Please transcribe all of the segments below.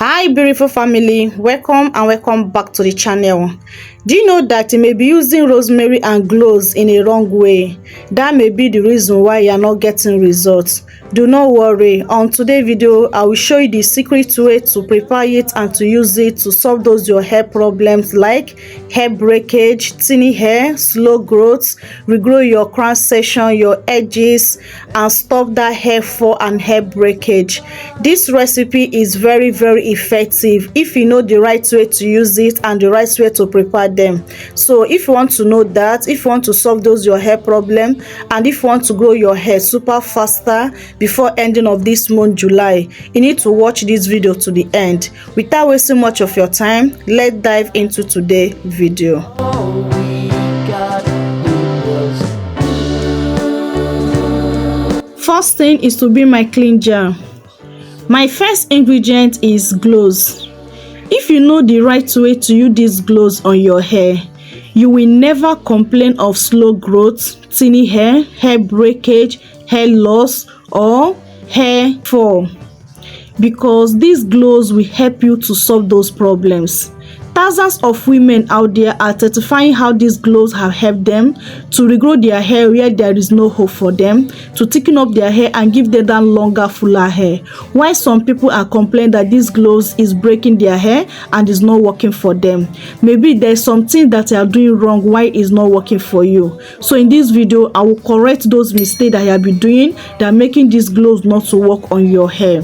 Hi beautiful family, welcome back to the channel. Do you know that you may be using rosemary and cloves in a wrong way? That may be the reason why you are not getting results. Do not worry. On today's video, I will show you the secret way to prepare it and to use it to solve those your hair problems like hair breakage, thinning hair, slow growth, regrow your crown section, your edges, and stop that hair fall and hair breakage. This recipe is very effective if you know the right way to use it and the right way to prepare them. So if you want to know that, if you want to solve those your hair problem, and if you want to grow your hair super faster before ending of this month July, you need to watch this video to the end. Without wasting much of your time, let's dive into today's video. First thing is to be my clean jar. My first ingredient is cloves. If you know the right way to use these cloves on your hair, you will never complain of slow growth, thinning hair, hair breakage, hair loss, or hair fall, because these cloves will help you to solve those problems. Thousands of women out there are testifying how these cloves have helped them to regrow their hair where there is no hope for them, to thicken up their hair and give them that longer, fuller hair. While some people are complaining that these cloves is breaking their hair and is not working for them. Maybe there's something that you are doing wrong why it's not working for you. So in this video, I will correct those mistakes that you have been doing that are making these cloves not to work on your hair.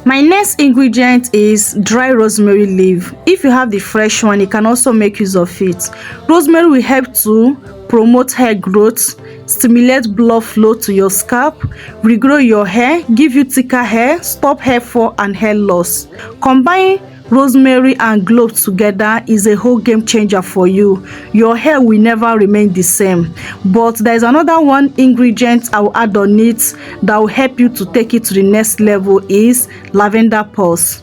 My next ingredient is dry rosemary leaf. If you have the fresh one, you can also make use of it. Rosemary will help to promote hair growth, stimulate blood flow to your scalp, regrow your hair, give you thicker hair, stop hair fall and hair loss. Combine rosemary and cloves together is a whole game changer for you. Your hair will never remain the same. But there is another one ingredient I will add on it that will help you to take it to the next level is lavender pulse.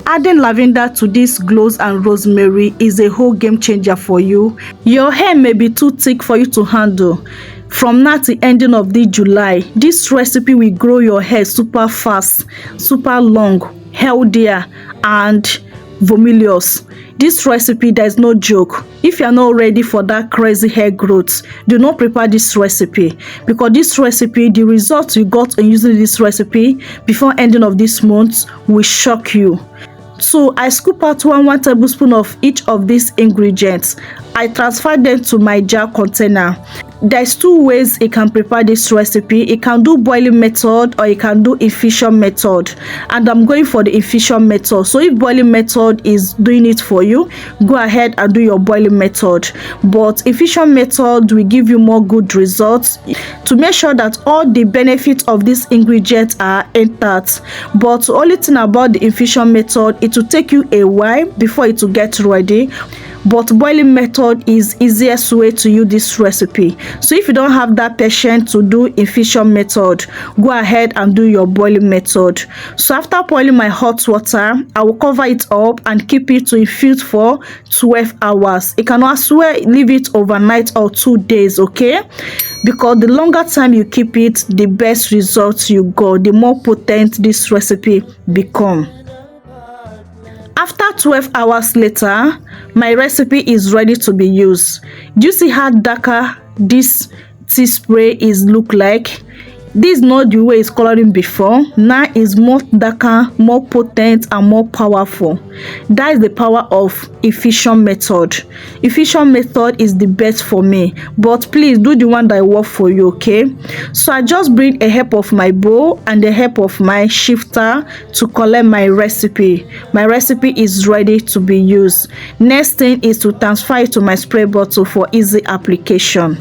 Adding lavender to these cloves and rosemary is a whole game changer for you. Your hair may be too thick for you to handle. From now to the ending of the July, this recipe will grow your hair super fast, super long, healthier, and voluminous. This recipe, there is no joke. If you are not ready for that crazy hair growth, do not prepare this recipe, because this recipe, the results you got on using this recipe before ending of this month will shock you. So I scoop out one tablespoon of each of these ingredients. I transfer them to my jar container. There's two ways you can prepare this recipe. You can do boiling method or you can do infusion method, and I'm going for the infusion method. So if boiling method is doing it for you, go ahead and do your boiling method, but infusion method will give you more good results to make sure that all the benefits of this ingredient are intact. But the only thing about the infusion method, it will take you a while before it will get ready. But boiling method is easiest way to use this recipe. So if you don't have that patience to do infusion method, go ahead and do your boiling method. So after boiling my hot water, I will cover it up and keep it to infuse for 12 hours. You can as well leave it overnight or 2 days, okay? Because the longer time you keep it, the best results you got, the more potent this recipe become. After 12 hours later, my recipe is ready to be used. Do you see how darker this tea spray is look like? This is not the way it's coloring before. Now it's more darker, more potent, and more powerful. That is the power of infusion method. Infusion method is the best for me, but please do the one that works for you, okay? So I just bring a help of my bowl and the help of my shifter to collect my recipe. My recipe is ready to be used. Next thing is to transfer it to my spray bottle for easy application.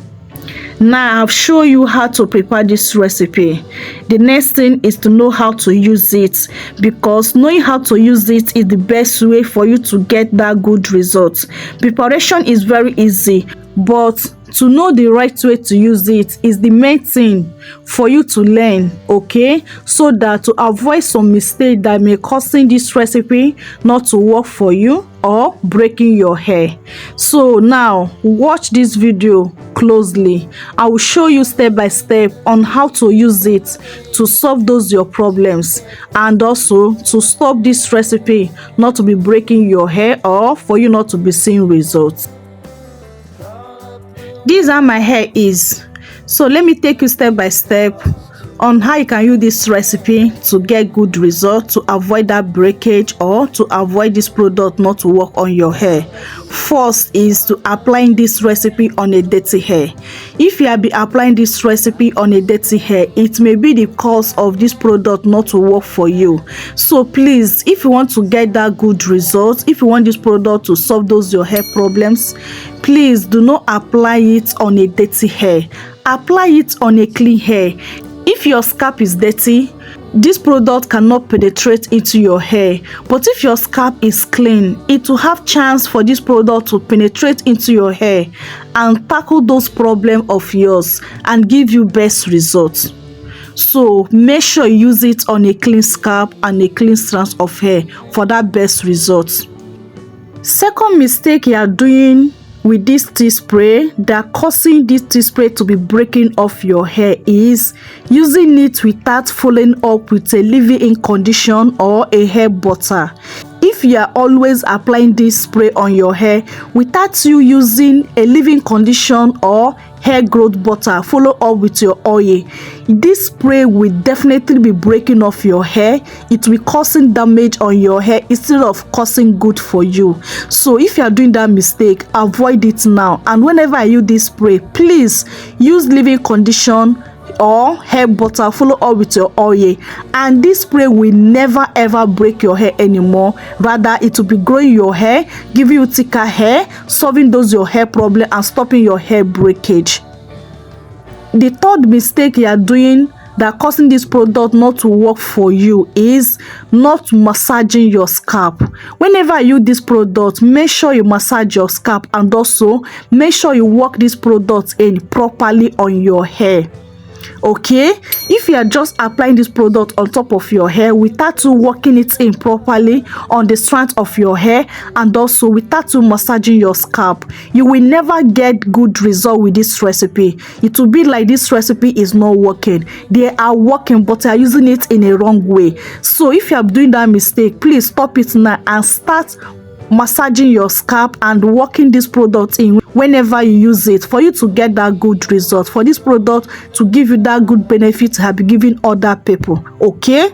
Now I've shown you how to prepare this recipe. The next thing is to know how to use it, because knowing how to use it is the best way for you to get that good result. Preparation is very easy, but To know the right way to use it is the main thing for you to learn, okay, so that to avoid some mistake that may causing this recipe not to work for you or breaking your hair. So now watch this video closely. I will show you step by step on how to use it to solve those your problems, and also to stop this recipe not to be breaking your hair or for you not to be seeing results. These are my hair is. So let me take you step by step on how you can use this recipe to get good results, to avoid that breakage or to avoid this product not to work on your hair. First is to applying this recipe on a dirty hair. If you have been applying this recipe on a dirty hair, it may be the cause of this product not to work for you. So please, if you want to get that good result, if you want this product to solve those your hair problems, please do not apply it on a dirty hair. Apply it on a clean hair. If your scalp is dirty, this product cannot penetrate into your hair. But if your scalp is clean, it will have chance for this product to penetrate into your hair and tackle those problems of yours and give you best results. So make sure you use it on a clean scalp and a clean strand of hair for that best results. Second mistake you are doing with this tea spray that causing this tea spray to be breaking off your hair is using it without following up with a leave-in condition or a hair butter. If you are always applying this spray on your hair without you using a leave-in condition or hair growth butter follow up with your oil, this spray will definitely be breaking off your hair. It will causing damage on your hair instead of causing good for you. So if you are doing that mistake, avoid it now, and whenever I use this spray, please use leave-in condition or hair butter follow up with your oil, and this spray will never ever break your hair anymore. Rather, it will be growing your hair, giving you thicker hair, solving those your hair problem and stopping your hair breakage. The third mistake you are doing that causing this product not to work for you is not massaging your scalp. Whenever you use this product, make sure you massage your scalp, and also make sure you work this product in properly on your hair. Okay, if you are just applying this product on top of your hair without you working it in properly on the strand of your hair, and also without you massaging your scalp, you will never get good result with this recipe. It will be like this recipe is not working. They are working, but they are using it in a wrong way. So if you are doing that mistake, please stop it now and start massaging your scalp and working this product in whenever you use it for you to get that good result, for this product to give you that good benefit you have been giving other people. Okay,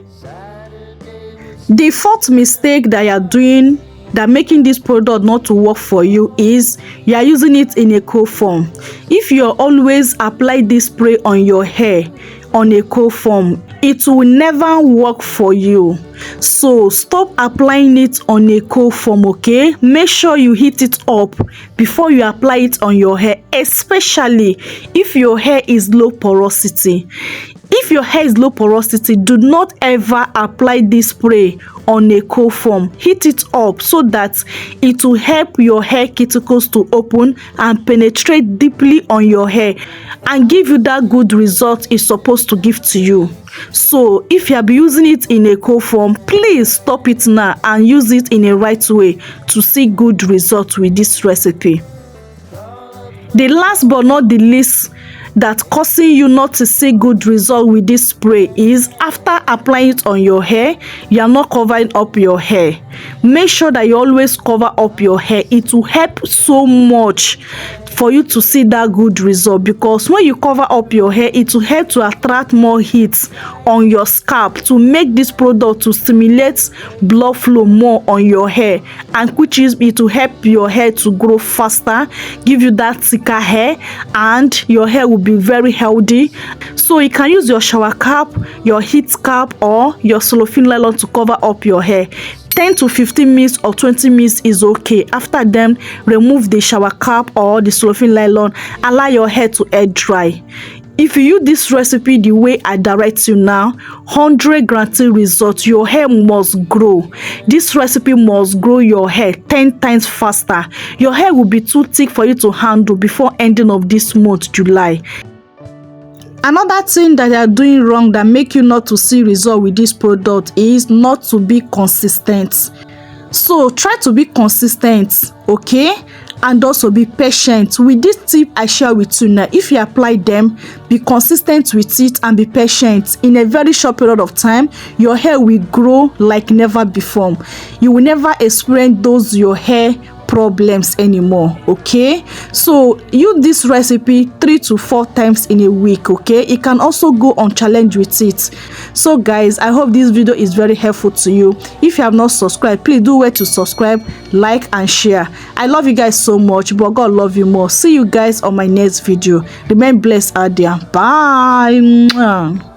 the fourth mistake that you are doing that making this product not to work for you is you are using it in a cold form. If you always apply this spray on your hair on a cold form, it will never work for you. So stop applying it on a cold form. Okay, make sure you heat it up before you apply it on your hair, especially if your hair is low porosity. If your hair is low porosity, do not ever apply this spray on a cold form. Heat it up so that it will help your hair cuticles to open and penetrate deeply on your hair and give you that good result it's supposed to give to you. So if you are using it in a cold form, please stop it now and use it in a right way to see good results with this recipe. The last but not the least that causing you not to see good result with this spray is after applying it on your hair, you are not covering up your hair. Make sure that you always cover up your hair. It will help so much for you to see that good result, because when you cover up your hair, it will help to attract more heat on your scalp to make this product to stimulate blood flow more on your hair, and which is it will help your hair to grow faster, give you that thicker hair, and your hair will be very healthy. So you can use your shower cap, your heat cap, or your cellophane nylon to cover up your hair. 10 to 15 minutes or 20 minutes is okay. After then, remove the shower cap or the cellophane nylon. Allow your hair to air dry. If you use this recipe the way I direct you now, 100 guarantee results. Your hair must grow. This recipe must grow your hair 10 times faster. Your hair will be too thick for you to handle before ending of this month, July. Another thing that you are doing wrong that make you not to see result with this product is not to be consistent. So try to be consistent, okay? And also be patient with this tip I share with you now. If you apply them, be consistent with it and be patient. In a very short period of time, your hair will grow like never before. You will never experience those your hair problems anymore, okay? So use this recipe 3 to 4 times in a week, okay? You can also go on challenge with it. So guys, I hope this video is very helpful to you. If you have not subscribed, please do wait to subscribe, like and share. I love you guys so much, but God love you more. See you guys on my next video. Remain blessed out there. Bye.